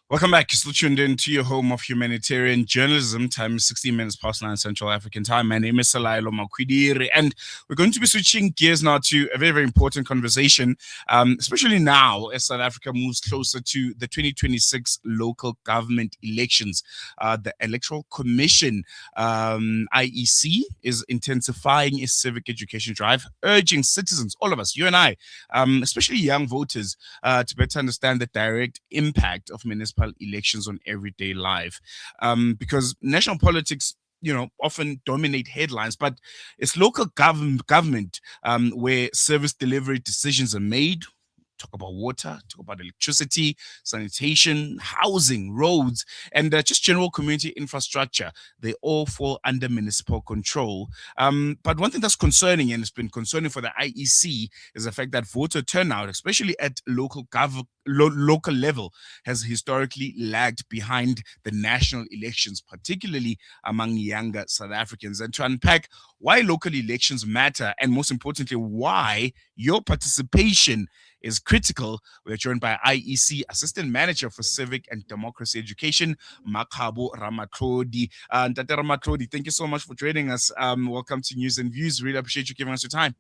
Welcome back. You're still tuned in to your home of humanitarian journalism. Time is 16 minutes past 9 Central African time. My name is Mmakgabo, and we're going to be switching gears now to a very, very important conversation, especially now as South Africa moves closer to the 2026 local government elections. The Electoral Commission, IEC, is intensifying its civic education drive, urging citizens, all of us, you and I, especially young voters, to better understand the direct impact of municipal elections on everyday life, because national politics often dominate headlines, but it's local government where service delivery decisions are made. Talk about water, talk about electricity, sanitation, housing, roads, and just general community infrastructure. They all fall under municipal control. But one thing that's concerning, and it's been concerning for the IEC, is the fact that voter turnout, especially at local level, has historically lagged behind the national elections, particularly among younger South Africans. And to unpack why local elections matter, and most importantly, why your participation is critical, we're joined by IEC Assistant Manager for Civic and Democracy Education, Mmakgabo Ramatlhodi. Tate Ramatlhodi, thank you so much for joining us. Welcome to News and Views. Really appreciate you giving us your time.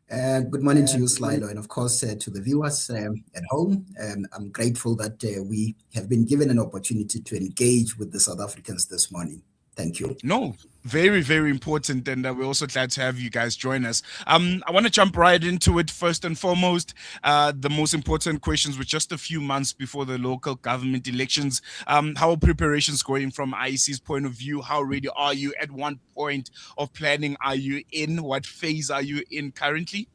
Good morning to you, Slylo, and of course to the viewers at home. I'm grateful that we have been given an opportunity to engage with the South Africans this morning. Thank you. No, very, very important. And we're also glad to have you guys join us. I want to jump right into it. First and foremost, the most important questions with just a few months before the local government elections. How are preparations going from IEC's point of view? How ready are you? At what point of planning are you in? What phase are you in currently?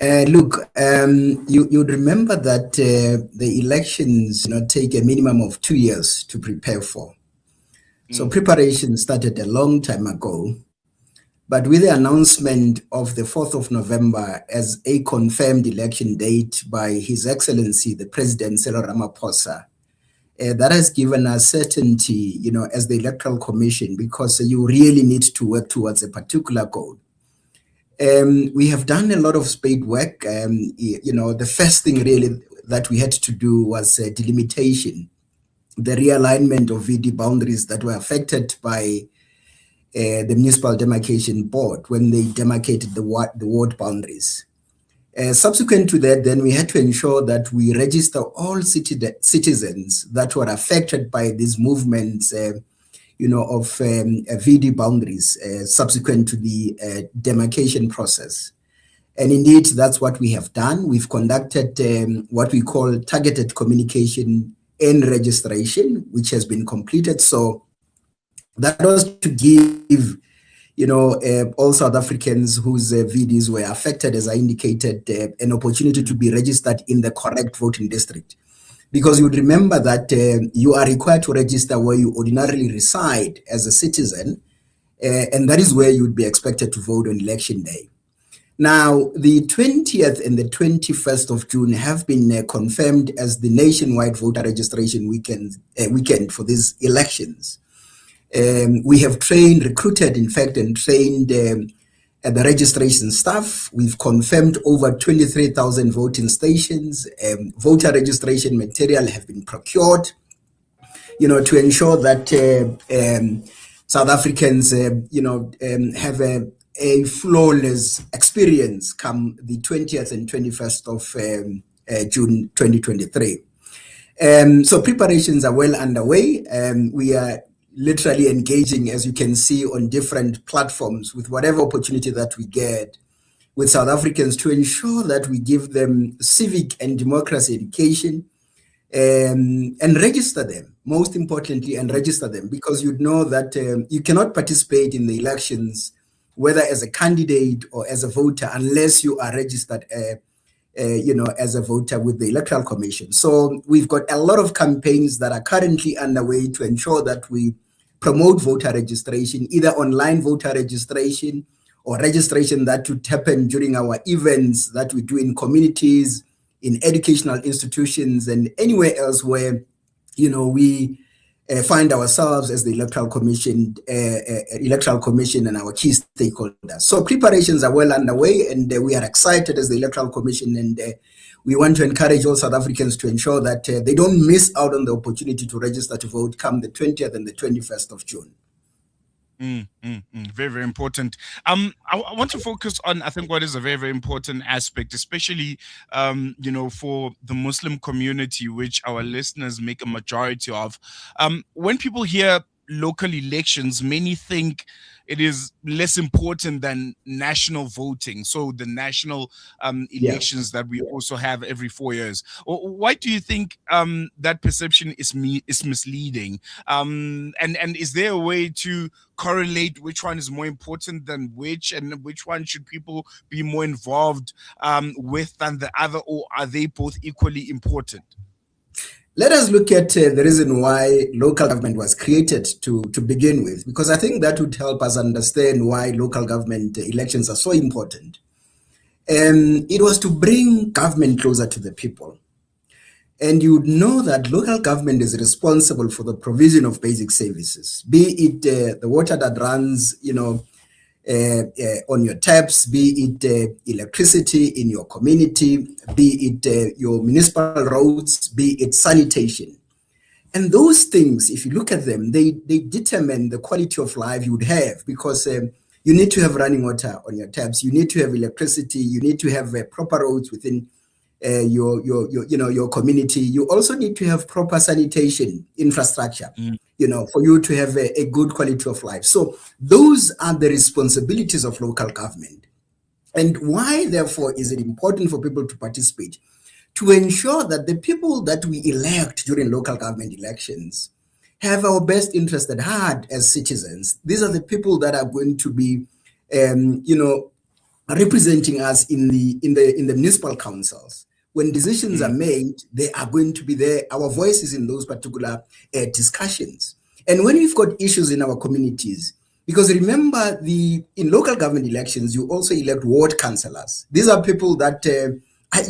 Look, you'd remember that the elections take a minimum of 2 years to prepare for. So preparation started a long time ago, but with the announcement of the 4th of November as a confirmed election date by His Excellency, the President Cyril Ramaphosa, that has given us certainty, as the Electoral Commission, because you really need to work towards a particular goal. We have done a lot of spade work. The first thing really that we had to do was delimitation, the realignment of VD boundaries that were affected by the Municipal Demarcation Board when they demarcated the ward boundaries. Subsequent to that, then we had to ensure that we register all citizens that were affected by these movements, of VD boundaries subsequent to the demarcation process. And indeed, that's what we have done. We've conducted what we call targeted communication and registration, which has been completed. So that was to give, all South Africans whose VDs were affected, as I indicated, an opportunity to be registered in the correct voting district. Because you would remember that you are required to register where you ordinarily reside as a citizen, and that is where you would be expected to vote on election day. Now, the 20th and the 21st of June have been confirmed as the nationwide voter registration weekend for these elections. We have recruited, in fact, and trained the registration staff. We've confirmed over 23,000 voting stations. Voter registration material have been procured, to ensure that South Africans, have a flawless experience come the 20th and 21st of June 2023. So preparations are well underway. We are literally engaging, as you can see, on different platforms with whatever opportunity that we get with South Africans to ensure that we give them civic and democracy education and register them, most importantly, and register them, because you know that you cannot participate in the elections whether as a candidate or as a voter, unless you are registered, as a voter with the Electoral Commission. So we've got a lot of campaigns that are currently underway to ensure that we promote voter registration, either online voter registration or registration that would happen during our events that we do in communities, in educational institutions, and anywhere else where, we find ourselves as the Electoral Commission, and our key stakeholders. So preparations are well underway, and we are excited as the Electoral Commission, and we want to encourage all South Africans to ensure that they don't miss out on the opportunity to register to vote come the 20th and the 21st of June. Very, very important. I want to focus on, I think, what is a very, very important aspect, especially, for the Muslim community, which our listeners make a majority of. When people hear local elections, many think it is less important than national voting. So the national elections that we also have every 4 years. Why do you think that perception is misleading? And is there a way to correlate which one is more important than which, and which one should people be more involved with than the other, or are they both equally important? Let us look at the reason why local government was created to begin with, because I think that would help us understand why local government elections are so important. It was to bring government closer to the people. And you would know that local government is responsible for the provision of basic services, be it the water that runs, on your taps, be it electricity in your community, be it your municipal roads, be it sanitation. And those things, if you look at them, they determine the quality of life you would have, because you need to have running water on your taps, you need to have electricity, you need to have proper roads within your community. You also need to have proper sanitation infrastructure, for you to have a good quality of life. So those are the responsibilities of local government. And why, therefore, is it important for people to participate? To ensure that the people that we elect during local government elections have our best interest at heart as citizens. These are the people that are going to be, representing us in the municipal councils. When decisions are made, they are going to be there, our voices in those particular discussions. And when we've got issues in our communities, because remember, in local government elections, you also elect ward councillors. These are people that are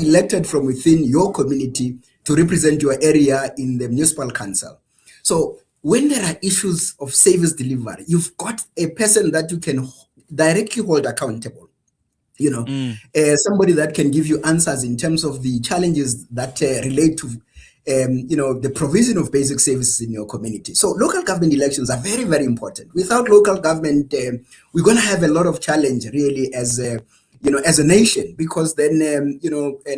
elected from within your community to represent your area in the municipal council. So when there are issues of service delivery, you've got a person that you can directly hold accountable. Somebody that can give you answers in terms of the challenges that relate to, the provision of basic services in your community. So local government elections are very, very important. Without local government, we're going to have a lot of challenge, really, as a nation, because then,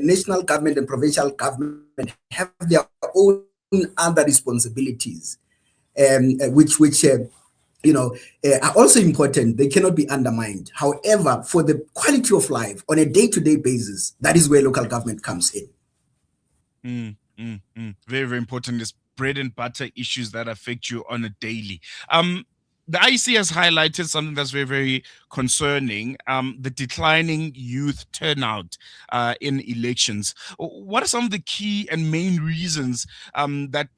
national government and provincial government have their own other responsibilities, which are also important. They cannot be undermined. However, for the quality of life on a day-to-day basis, that is where local government comes in. Very, very important. It's bread and butter issues that affect you on a daily. The IEC has highlighted something that's very, very concerning, the declining youth turnout in elections. What are some of the key and main reasons that,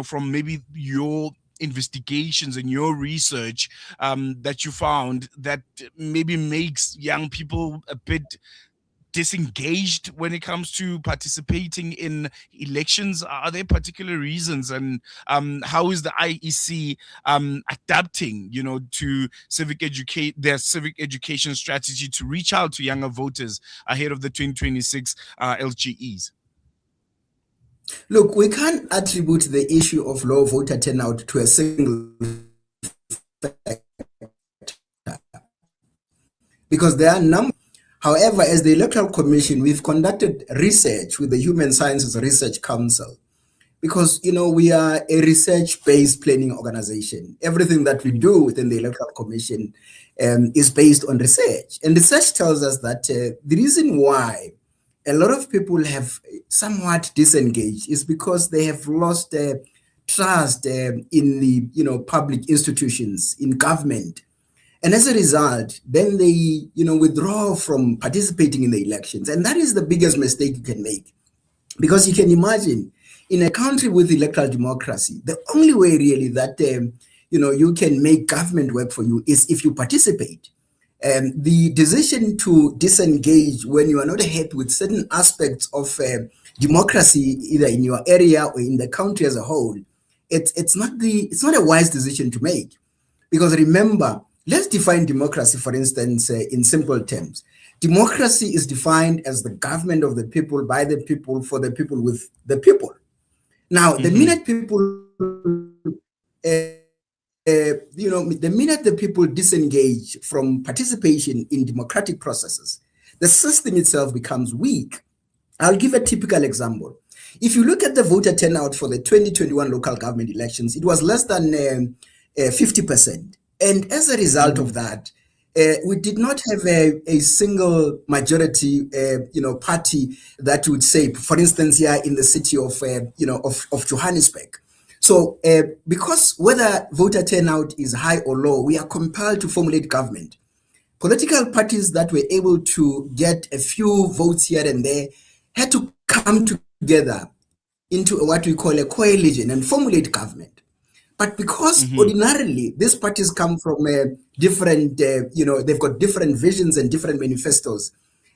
from maybe your investigations and your research that you found that maybe makes young people a bit disengaged when it comes to participating in elections? Are there particular reasons, and how is the IEC adapting, to their civic education strategy to reach out to younger voters ahead of the 2026 LGEs? Look, we can't attribute the issue of low voter turnout to a single factor, because there are numbers. However, as the Electoral Commission, we've conducted research with the Human Sciences Research Council, because, we are a research-based planning organization. Everything that we do within the Electoral Commission is based on research. And research tells us that the reason why a lot of people have somewhat disengaged is because they have lost trust in the public institutions, in government. And as a result, then they withdraw from participating in the elections. And that is the biggest mistake you can make. Because you can imagine, in a country with electoral democracy, the only way really that you can make government work for you is if you participate. The decision to disengage when you are not happy with certain aspects of democracy, either in your area or in the country as a whole, it's not a wise decision to make, because remember, let's define democracy, for instance, in simple terms. Democracy is defined as the government of the people, by the people, for the people, with the people. Now, the minute people, the minute the people disengage from participation in democratic processes, the system itself becomes weak. I'll give a typical example. If you look at the voter turnout for the 2021 local government elections, it was less than 50%. And as a result of that, we did not have a single majority, party that would say, for instance, here in the city of, of Johannesburg. So, because whether voter turnout is high or low, we are compelled to formulate government. Political parties that were able to get a few votes here and there had to come together into what we call a coalition and formulate government. But because ordinarily these parties come from different, they've got different visions and different manifestos,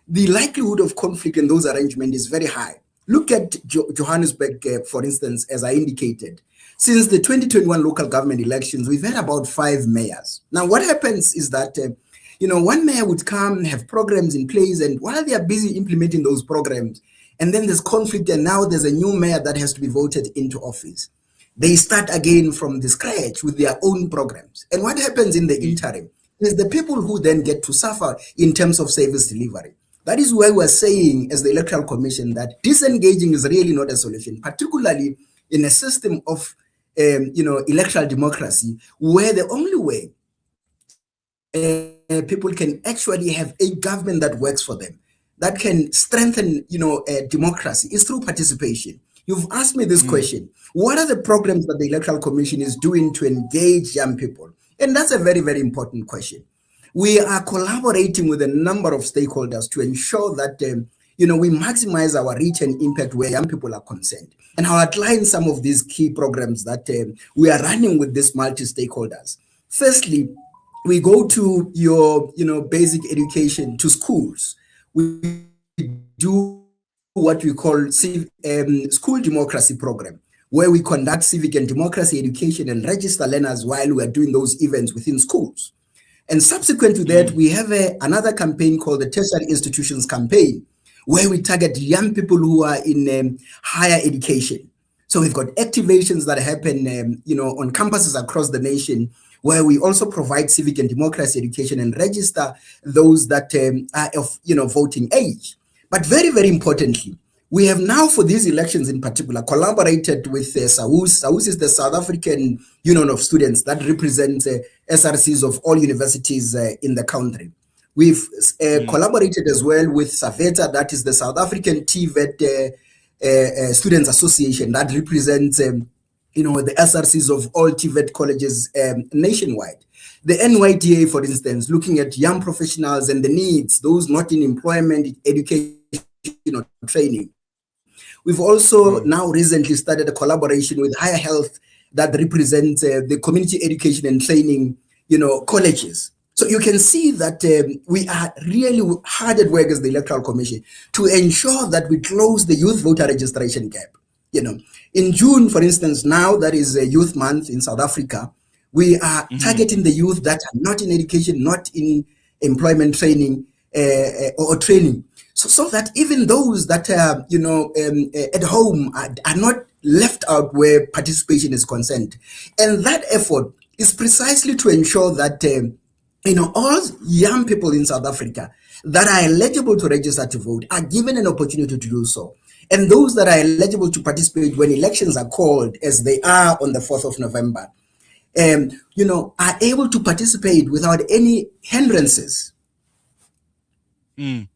the likelihood of conflict in those arrangements is very high. Look at Johannesburg, for instance, as I indicated. Since the 2021 local government elections, we've had about 5 mayors. Now, what happens is that, one mayor would come, have programs in place, and while they are busy implementing those programs, and then there's conflict, and now there's a new mayor that has to be voted into office. They start again from the scratch with their own programs. And what happens in the interim is the people who then get to suffer in terms of service delivery. That is why we're saying, as the Electoral Commission, that disengaging is really not a solution, particularly in a system of, electoral democracy, where the only way people can actually have a government that works for them, that can strengthen, democracy, is through participation. You've asked me this question. What are the programs that the Electoral Commission is doing to engage young people? And that's a very, very important question. We are collaborating with a number of stakeholders to ensure that, we maximize our reach and impact where young people are concerned. And I'll outline some of these key programs that we are running with these multi-stakeholders. Firstly, we go to your, basic education, to schools. We do what we call school democracy program, where we conduct civic and democracy education and register learners while we are doing those events within schools. And subsequent to that, we have another campaign called the Tertiary Institutions Campaign, where we target young people who are in higher education. So we've got activations that happen, on campuses across the nation, where we also provide civic and democracy education and register those that are of, voting age. But very, very importantly, we have now, for these elections in particular, collaborated with SAUS. SAUS is the South African Union of Students that represents SRCs of all universities in the country. We've collaborated as well with SAVETA, that is the South African TVET Students Association that represents, the SRCs of all TVET colleges nationwide. The NYDA, for instance, looking at young professionals and the needs, those not in employment, education, or training. We've also now recently started a collaboration with Higher Health that represents the community education and training, colleges. So you can see that we are really hard at work as the Electoral Commission to ensure that we close the youth voter registration gap. In June, for instance, now that is a youth month in South Africa, we are targeting the youth that are not in education, not in employment training or training. So that even those that are, at home are not left out where participation is concerned. And that effort is precisely to ensure that, all young people in South Africa that are eligible to register to vote are given an opportunity to do so. And those that are eligible to participate when elections are called, as they are on the 4th of November, are able to participate without any hindrances. We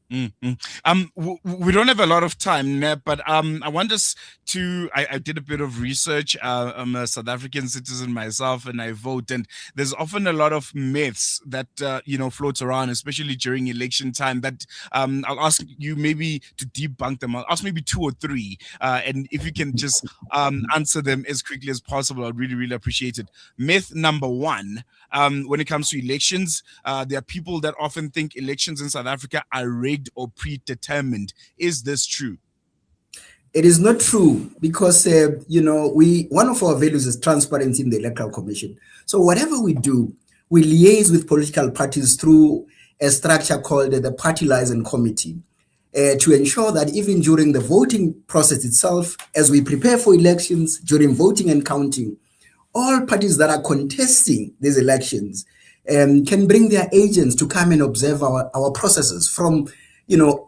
don't have a lot of time, but I want us to. I did a bit of research. I'm a South African citizen myself, and I vote. And there's often a lot of myths that float around, especially during election time. That I'll ask you maybe to debunk them. I'll ask maybe 2 or 3, and if you can just answer them as quickly as possible, I'd really, really appreciate it. Myth number 1. When it comes to elections, there are people that often think elections in South Africa are rigged or predetermined. Is this true? It is not true because we one of our values is transparency in the Electoral Commission. So whatever we do, we liaise with political parties through a structure called the Party Liaison Committee to ensure that even during the voting process itself, as we prepare for elections, during voting and counting, all parties that are contesting these elections can bring their agents to come and observe our processes from,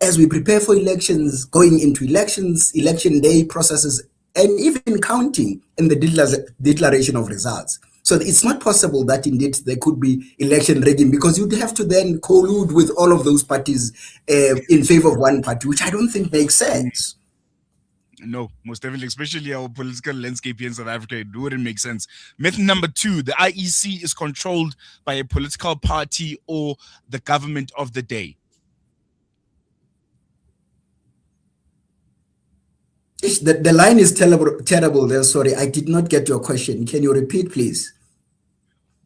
as we prepare for elections, going into elections, election day processes, and even counting in the declaration of results. So it's not possible that indeed there could be election rigging, because you'd have to then collude with all of those parties in favor of one party, which I don't think makes sense. No, most definitely, especially our political landscape here in South Africa, it wouldn't make sense. Myth number 2, the IEC is controlled by a political party or the government of the day. The line is terrible there. Sorry, I did not get your question. Can you repeat, please?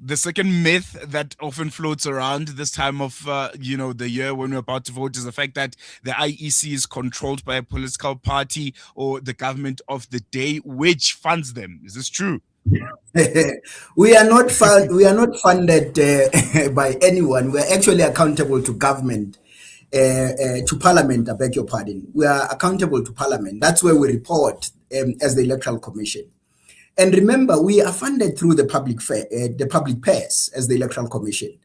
The second myth that often floats around this time of the year when we're about to vote is the fact that the IEC is controlled by a political party or the government of the day, which funds them. Is this true? We are not funded by anyone. We're actually accountable to government, to Parliament. I beg your pardon. We are accountable to Parliament. That's where we report as the Electoral Commission. And remember, we are funded through the public purse as the Electoral Commission.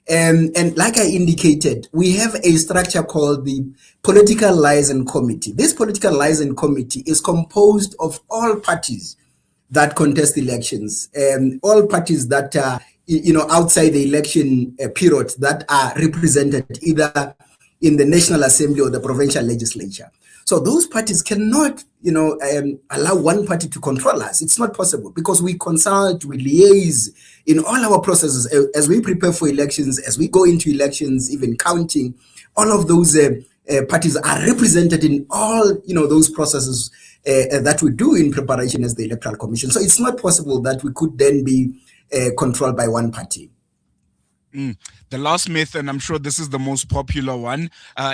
And like I indicated, we have a structure called the Political Liaison Committee. This Political Liaison Committee is composed of all parties that contest elections, all parties that are, outside the election period, that are represented either in the National Assembly or the provincial legislature. So those parties cannot, allow one party to control us. It's not possible, because we consult, we liaise in all our processes as we prepare for elections, as we go into elections, even counting. All of those parties are represented in all, those processes that we do in preparation as the Electoral Commission. So it's not possible that we could then be controlled by one party. The last myth, and I'm sure this is the most popular one,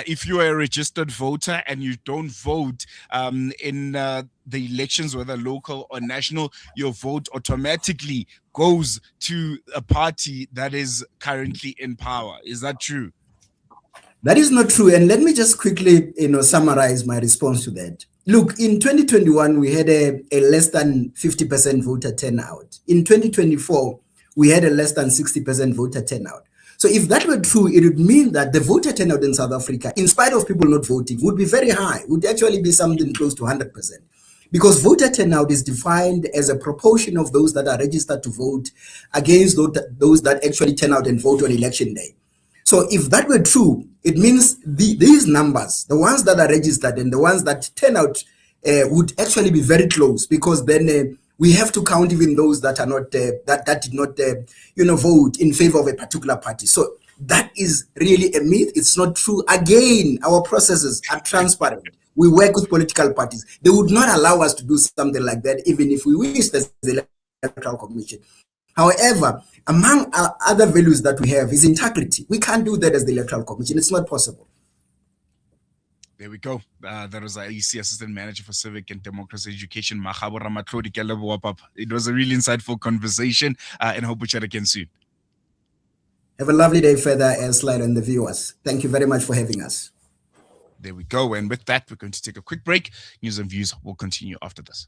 if you are a registered voter and you don't vote in the elections, whether local or national, your vote automatically goes to a party that is currently in power. Is that true? That is not true. And let me just quickly, summarize my response to that. Look, in 2021, we had a less than 50% voter turnout. In 2024, we had a less than 60% voter turnout. So if that were true, it would mean that the voter turnout in South Africa, in spite of people not voting, would be very high, would actually be something close to 100%. Because voter turnout is defined as a proportion of those that are registered to vote against those that actually turn out and vote on election day. So if that were true, it means these numbers, the ones that are registered and the ones that turn out, would actually be very close, because then we have to count even those that are not that did not vote in favor of a particular party. So that is really a myth. It's not true. Again, our processes are transparent. We work with political parties. They would not allow us to do something like that, even if we wished as the Electoral Commission. However, among other values that we have is integrity. We can't do that as the Electoral Commission. It's not possible. There we go. That was IEC Assistant Manager for Civic and Democracy Education, Mmakgabo Ramatlhodi. It was a really insightful conversation, and hope we chat again soon. Have a lovely day further, Slide and the viewers. Thank you very much for having us. There we go. And with that, we're going to take a quick break. News and views will continue after this.